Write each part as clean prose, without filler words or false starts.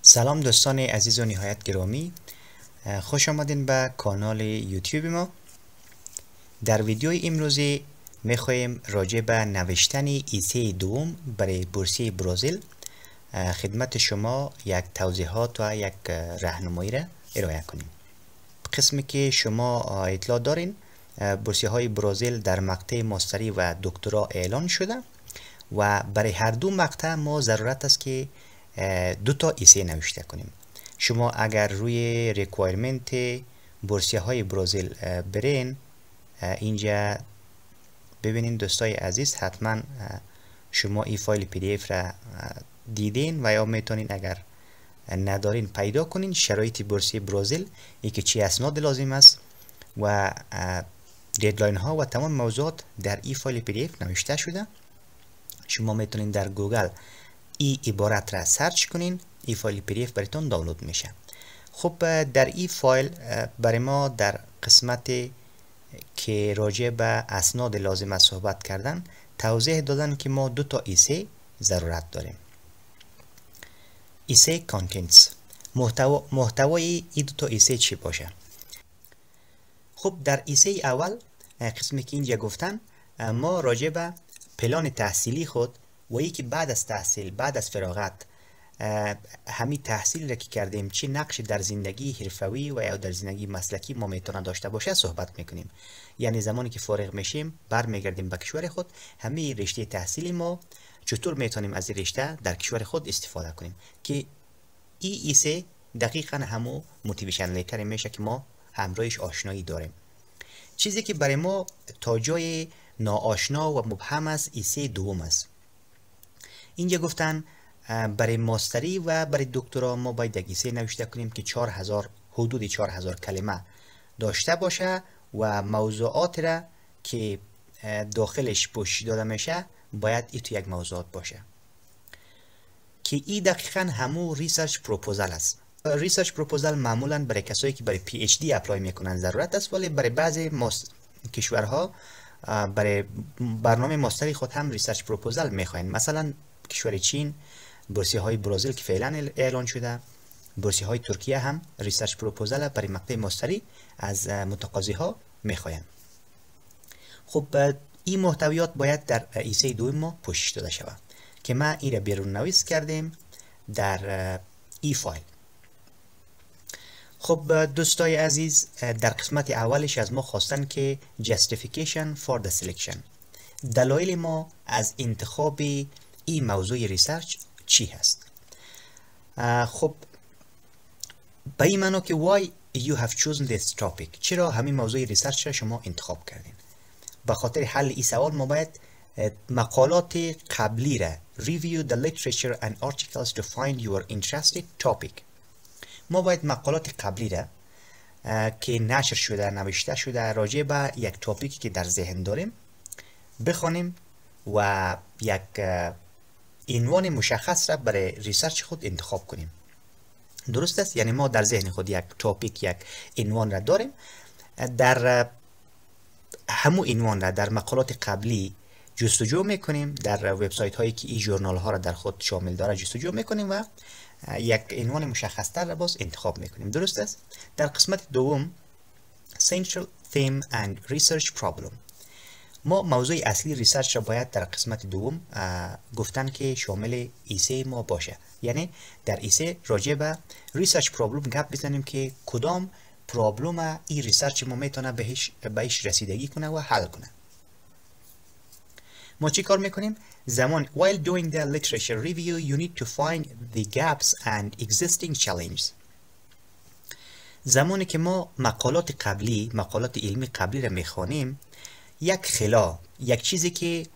سلام دوستان عزیز و نهایت گرامی، خوش آمدین به کانال یوتیوب ما. در ویدیوی امروزی میخوایم راجع به نوشتن ایسه دوم برای بورسیه برزیل خدمت شما یک توضیحات و یک راهنمایی را ارائه کنیم. قسمی که شما اطلاع دارین، بورسیه های برزیل در مقطع ماستری و دکترا اعلان شده و برای هر دو مقطع ما ضرورت است که دو تا ایسه نوشته کنیم. شما اگر روی ریکوایرمنت بورسیه های برزیل برین، اینجا ببینین دوستای عزیز، حتما شما این فایل پی دی اف را دیدین و یا میتونین اگر ندارین پیدا کنین. شرایط بورسیه برزیل، ای که چی اسناد لازم است و دیدلاین ها و تمام موضوعات در این فایل پی دی اف نوشته شده. شما میتونین در گوگل این عبارت را سرچ کنین، این فایل پی دی اف براتون دانلود میشه. خب در این فایل برای ما در قسمت که راجع به اسناد لازم است صحبت کردن، توضیح دادن که ما دو تا ایسه ضرورت داریم. ایسه کانتنتس، محتوای این دو تا ایسه چی باشه؟ خب در ایسه اول، قسمی که اینجا گفتن، ما راجع به پلان تحصیلی خود و یکی بعد از تحصیل، بعد از فراغت، همین تحصیل را که کردیم چه نقش در زندگی حرفوی و یا در زندگی مسلکی ما میتونه داشته باشه صحبت میکنیم. یعنی زمانی که فارغ میشیم برمیگردیم به کشور خود، همه رشته تحصیلی ما چطور میتونیم از این رشته در کشور خود استفاده کنیم، که این ایسه دقیقا همو موتیویشن لیتر میشه که ما همراهش آشنایی داریم. چیزی که برای ما تا جای ناآشنا و مبهم است، ایسه دوم است. اینجا گفتن برای ماستری و برای دکترا ما باید یک ایسه نوشته کنیم که حدود 4000 کلمه داشته باشه و موضوعات را که داخلش پوشش داده میشه باید این تو یک موضوعات باشه، که این دقیقا همون ریسرچ پروپوزال است. ریسرچ پروپوزال معمولا برای کسایی که برای پی اچ دی اپلای میکنن ضرورت است، ولی برای بعضی کشورها برای برنامه ماستری خود هم ریسرچ پروپوزال میخواین. مثلا کشور چین بورسیه های برزیل که فعلا اعلان شده، بورسیه های ترکیه هم ریسرچ پروپوزال برای مقطع ماستری از متقاضی ها میخواین. خب این محتویات باید در ایسه دوم ما پوشش داده شود که ما این را بیرون نویس کردیم در ای فایل. خب دوستای عزیز، در قسمت اولش از ما خواستن که justification for the selection، دلایل ما از انتخاب این موضوع ریسرچ چی هست. خب به این معنا که why you have chosen this topic، چرا همین موضوع ریسرچ را شما انتخاب کردین. به خاطر حل این سوال ما باید مقالات قبلی را review the literature and articles to find your interested topic. ما باید مقالات قبلی را که نشر شده، نوشته شده راجع به یک تاپیکی که در ذهن داریم بخوانیم و یک عنوان مشخص را برای ریسرچ خود انتخاب کنیم. درست است؟ یعنی ما در ذهن خود یک تاپیک، یک عنوان را داریم، در همون عنوان را در مقالات قبلی جستجو میکنیم، در وبسایت هایی که این ژورنال ها را در خود شامل داره جستجو میکنیم و یک عنوان مشخص تر را باز انتخاب میکنیم. درست است؟ در قسمت دوم Central Theme and Research Problem، ما موضوع اصلی ریسرچ را باید در قسمت دوم گفتن که شامل ایسه ما باشه. یعنی در ایسه راجع به ریسرچ پرابلم گپ بزنیم که کدام پرابلم این ریسرچ ما میتونه بهش رسیدگی کنه و حل کنه. ما چی کار میکنیم؟ زمان while doing the literature review you need to find the gaps and existing challenges. زمانی که ما مقالات علمی قبلی را میخوانیم، یک خلا، یک چیزی که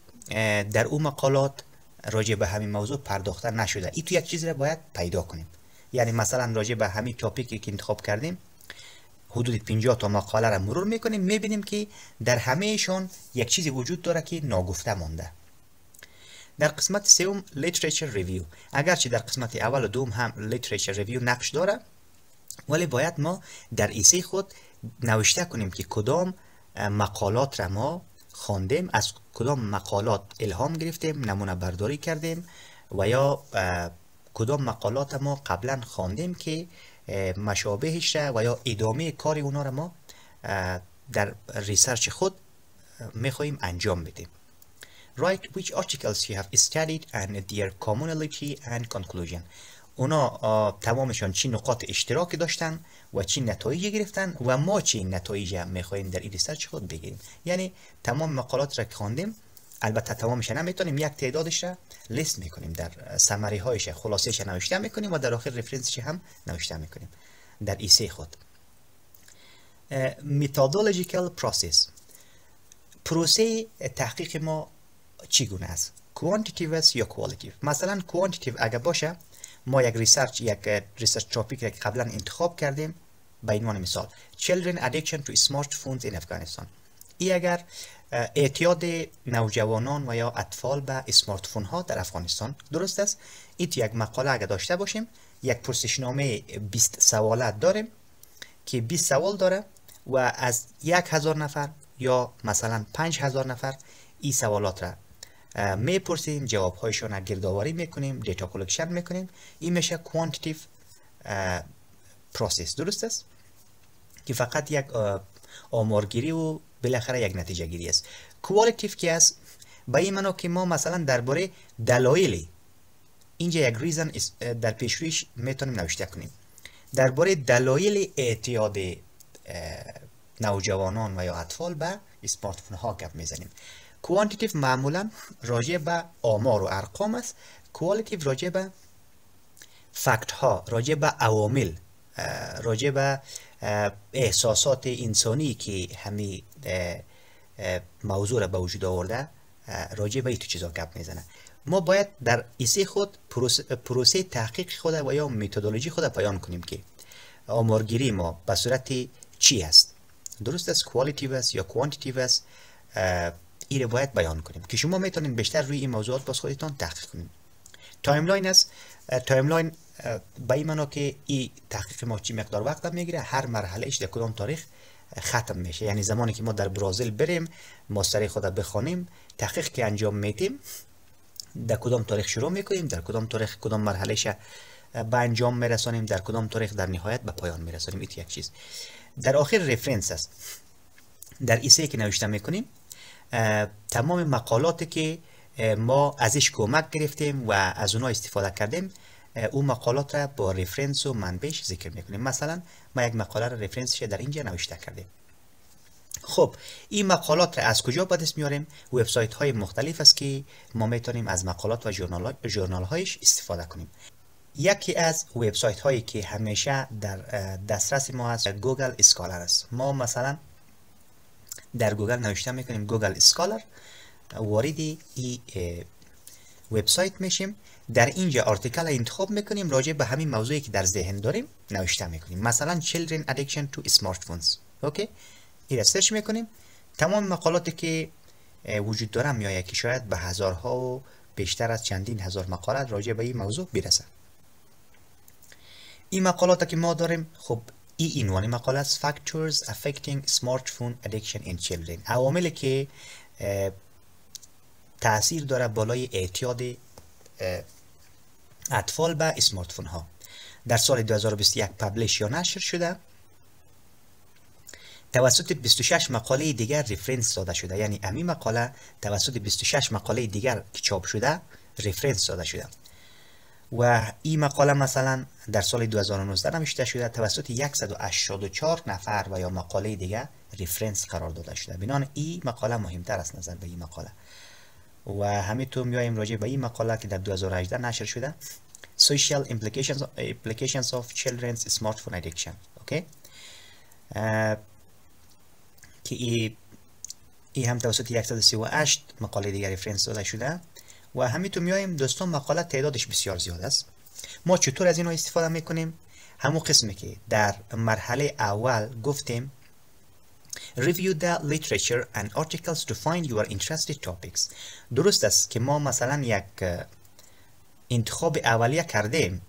در اون مقالات راجع به همین موضوع پرداخته نشده، این تو یک چیزی را باید پیدا کنیم. یعنی مثلا راجع به همین تاپیکی که انتخاب کردیم حدود 50 تا مقاله را مرور میکنیم، میبینیم که در همهشان یک چیزی وجود داره که ناگفته مانده. در قسمت سوم literature review، اگرچه در قسمت اول و دوم هم literature review نقش داره، ولی باید ما در ایسه خود نوشته کنیم که کدام مقالات را ما خواندیم، از کدام مقالات الهام گرفتیم، نمونه برداری کردیم و یا کدام مقالات ما قبلا خواندیم که مشابهش را و یا ادامه کار اونا را ما در ریسرچ خود میخواییم انجام بدیم. Write which articles you have studied and their commonality and conclusion. اونا تمامشان چی نقاط اشتراک داشتن و چی نتایج گرفتن و ما چی نتایج میخواییم در این ریسرچ خود بگیریم. یعنی تمام مقالات را که خواندیم، البته تمامش نمیتونیم، یک تعدادش را لیست میکنیم، در سمری هایش خلاصهش نوشته میکنیم و در آخر رفرنسش هم نوشته میکنیم در ایسه خود. methodological process. پروسه تحقیق ما چگونه است؟ quantitative یا qualitative؟ مثلا quantitative اگر باشه، ما یک ریسرچ تاپیک را که قبلا انتخاب کردیم، به عنوان مثال children addiction to smartphones in Afghanistan. این اگر اعتیاد نوجوانان و یا اطفال به اسمارت فون ها در افغانستان، درست است؟ این یک مقاله اگر داشته باشیم، یک پرسشنامه 20 سوالات داریم که 20 سوال داره و از 1000 نفر یا مثلا 5000 نفر این سوالات را میپرسیم، جوابهایشان را گردآوری میکنیم، دیتا کلکشن میکنیم. این میشه کوانتیتیو پروسس، درست است؟ که فقط یک آمارگیری و بالاخره یک نتیجه گیری است. کوالیتیو که است، به این معنی که ما مثلا درباره دلایل، اینجا یک ریزن در پیشرویش میتونیم نوشته کنیم، درباره دلایل اعتیاد نوجوانان و یا اطفال به اسمارت فون ها گپ میزنیم. کوانتیتیو معمولا راجع به آمار و ارقام است، کوالیتیو راجع به فکت ها، راجع به عوامل، راجع به احساسات انسانی که همین موضوع را به وجود آورده، راجع به این تو چیزا گپ میزنه. ما باید در ایسه خود پروسه تحقیق خود و یا متدولوژی خود بیان کنیم که آمارگیری ما به صورت چی است، درست است؟ کوالیتیو است یا کوانتیتیو است؟ این رو باید بیان کنیم که شما میتونید بیشتر روی این موضوعات باز خودتان تحقیق کنید. تایملاین است. تایملاین به این معنی که این تحقیق ما چی مقدار وقت میگیره، هر مرحله اش در کدام تاریخ ختم میشه. یعنی زمانی که ما در برزیل بریم، ماستر خود بخونیم، تحقیق که انجام میدیم در کدام تاریخ شروع میکنیم، در کدام تاریخ کدام مرحله ش به انجام میرسانیم، در کدام تاریخ در نهایت به پایان میرسانیم. این یک چیز. در آخر رفرنس است. در ایسه که نوشته میکنیم تمام مقالاتی که ما ازش کمک گرفتیم و از اونها استفاده کردیم، اون مقالات را با رفرنس و منبعش ذکر میکنیم. مثلا ما یک مقاله را رفرنسش در اینجا نوشته کردیم. خب این مقالات را از کجا به دست میاریم؟ وبسایت های مختلف است که ما میتونیم از مقالات و ژورنال هایش استفاده کنیم. یکی از وبسایت هایی که همیشه در دسترس ما است گوگل اسکالر است. ما مثلا در گوگل نوشته میکنیم گوگل اسکالر، وارد این وبسایت میشیم، در اینجا آرتیکل انتخاب میکنیم راجع به همین موضوعی که در ذهن داریم نوشته میکنیم. مثلا children addiction to smartphones. اوکی، این را سرچ میکنیم. تمام مقالاتی که وجود داره میآید که شاید به هزارها و بیشتر از چندین هزار مقاله راجع به این موضوع برسه. این مقالاتی که ما داریم، خب این عنوان مقاله است Factors Affecting Smartphone Addiction in Children. عواملی که تأثیر داره بالای اعتیاد اطفال به اسمارت فون ها. در سال 2021 پبلش یا نشر شده، توسط 26 مقاله دیگر رفرنس داده شده. یعنی امی مقاله توسط 26 مقاله دیگر که چاپ شده رفرنس داده شده. و این مقاله مثلا در سال 2019 نوشته شده توسط 184 نفر و یا مقاله دیگر رفرنس قرار داده شده. بنابراین این مقاله مهمتر است نظر به این مقاله. و همینطور میایم راجع به این مقاله که در 2018 نشر شده Social Implications of Children's Smartphone Addiction. اوکی، که این هم توسط 138 مقاله دیگر رفرنس داده شده. و همینطور میایم دوستان مقاله تعدادش بسیار زیاد است. ما چطور از اینها استفاده میکنیم؟ همون قسمی که در مرحله اول گفتیم Review the literature and articles to find your interested topics. درست است که ما مثلا یک انتخاب اولیه کردیم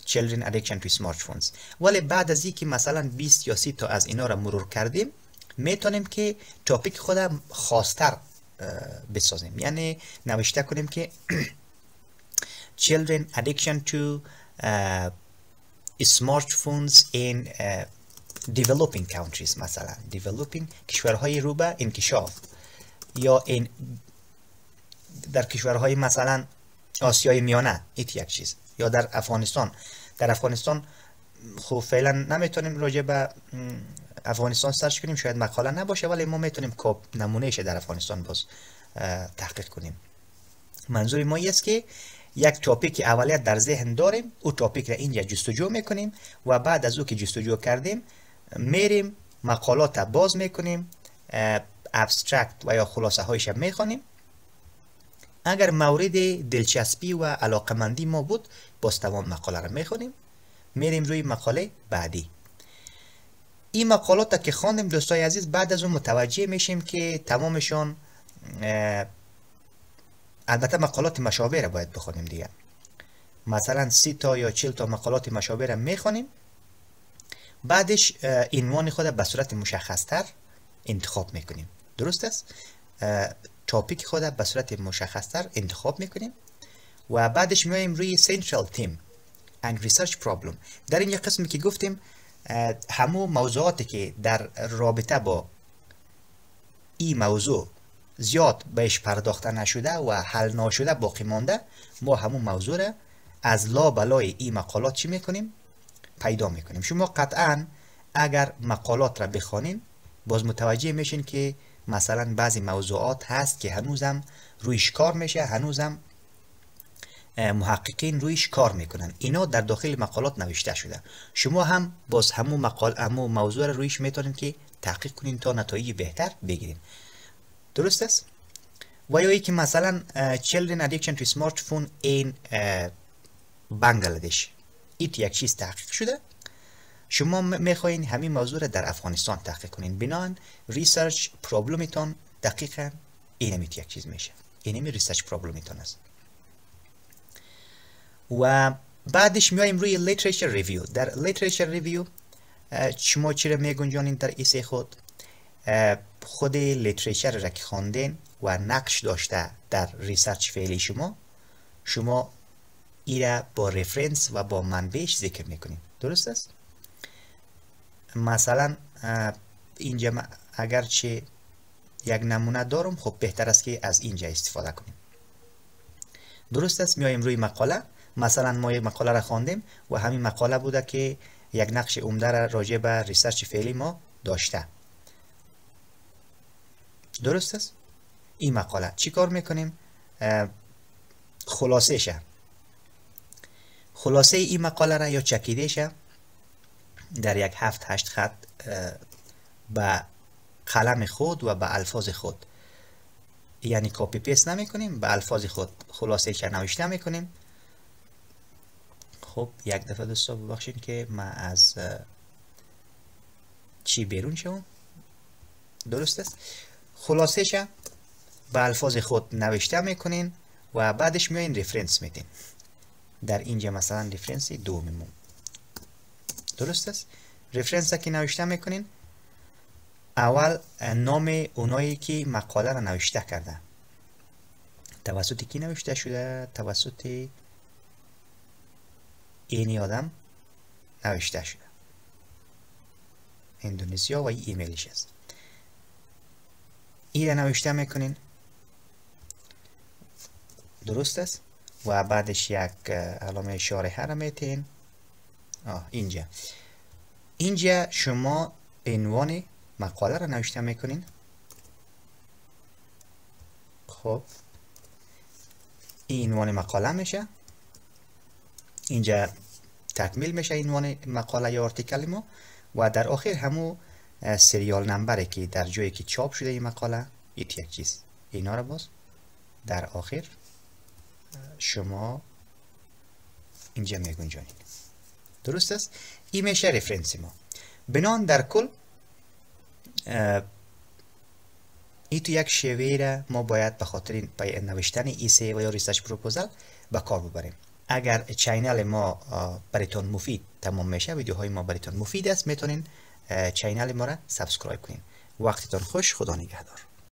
Children Addiction to Smartphones، ولی بعد از اینکه مثلا 20 یا 30 تا از اینا را مرور کردیم میتونیم که تاپیک خود خاصتر بسازیم. یعنی نوشته کنیم که children addiction to smartphones in developing countries. مثلا developing کشورهای رو به انکشاف، یا در کشورهای مثلا آسیای میانه، ایت یک چیز، یا در افغانستان. در افغانستان خب فعلا نمیتونیم راجع به افغانستان سرچ کنیم، شاید مقاله نباشه، ولی ما میتونیم نمونهش در افغانستان باز تحقیق کنیم. منظور ما است که یک تاپیک اولیت در ذهن داریم، او تاپیک را اینجا جستجو میکنیم و بعد از او که جستجو کردیم میریم مقالات باز میکنیم، ابسترکت و یا خلاصه هایش میخوانیم. اگر مورد دلچسپی و علاقمندی ما بود باز تمام مقاله را میخوانیم، میریم روی مقاله بعدی. این مقالات که خواندیم دوستای عزیز، بعد از اون متوجه میشیم که تمامشان، البته مقالات مشابه را باید بخونیم دیگه، مثلا 30 تا یا 40 تا مقالات مشابه را میخوانیم، بعدش عنوان خود به صورت مشخصتر انتخاب میکنیم. درست است؟ تاپیک خود به صورت مشخصتر انتخاب میکنیم و بعدش میایم روی central theme and research problem. در این قسمی که گفتیم همو موضوعاتی که در رابطه با این موضوع زیاد بهش پرداخته نشده و حل نشده باقی مانده، ما همون موضوع را از لابلای این مقالات چی میکنیم؟ پیدا میکنیم. شما قطعا اگر مقالات را بخوانین باز متوجه میشین که مثلا بعضی موضوعات هست که هنوزم رویش کار میشه، هنوزم محققین رویش کار میکنن، اینا در داخل مقالات نوشته شده. شما هم باز همون موضوع را رویش میتونین که تحقیق کنین تا نتایج بهتر بگیرین. درست است؟ و یا ای که مثلا children addiction to smartphone in بنگلادش، ایت یک چیز تحقیق شده، شما میخواین همین موضوع را در افغانستان تحقیق کنین، بنان ریسرچ پرابلمتون دقیقا اینمیت یک چیز میشه، اینمی ریسرچ پرابلمتون است. و بعدش میایم روی لیتریچر ریویو. در لیتریچر ریویو شما چی را میگنجانین در ایسه خود لیتریچر را که خواندین و نقش داشته در ریسرچ فعلی شما ایره با رفرنس و با منبعش ذکر میکنین. درست است؟ مثلا اینجا اگرچه یک نمونه دارم، خب بهتر است که از اینجا استفاده کنیم. درست است؟ میایم روی مقاله، مثلا ما یک مقاله را خواندیم و همین مقاله بوده که یک نقش عمده را راجع به ریسرچ فعلی ما داشته. درست است؟ این مقاله چی کار میکنیم؟ خلاصه این مقاله را یا چکیدهش در یک 7-8 خط به قلم خود و به الفاظ خود، یعنی کپی پیست نمی کنیم، به الفاظ خود خلاصه چه نوشته می کنیم. خب یک دفعه دوستا ببخشین که من از چی بیرون شوم. درست است؟ خلاصه چه به الفاظ خود نوشته می کنین و بعدش میاین رفرنس میدین. در اینجا مثلا رفرنس دوممون. درست است؟ رفرنس که نوشته میکنین، اول نام اونایی که مقاله را نوشته کرده، توسط کی نوشته شده؟ توسط اینی آدم نوشته شده، اندونزیا، و ایمیلش است. این را نوشته میکنین. درست است؟ و بعدش یک علامه اشاره را میتین. اینجا شما عنوان مقاله را نوشته میکنین. خب این عنوان مقاله میشه، اینجا تکمیل میشه عنوان مقاله یا آرتیکل ما، و در آخر همو سریال نمبره که در جایی که چاپ شده این مقاله، یک چیز اینا را باز در آخر شما اینجا میگنجانید. درست است؟ این میشه رفرنس ما. بنان در کل این تو یک شیوه را ما باید به خاطر نوشتن ایسه و یا ریسرچ پروپوزال به کار ببریم. اگر چینل ما براتون مفید تمام میشه، ویدیوهای ما براتون مفید است، میتونین چینل ما را سابسکرایب کنین. وقتتون خوش، خدا نگهدار.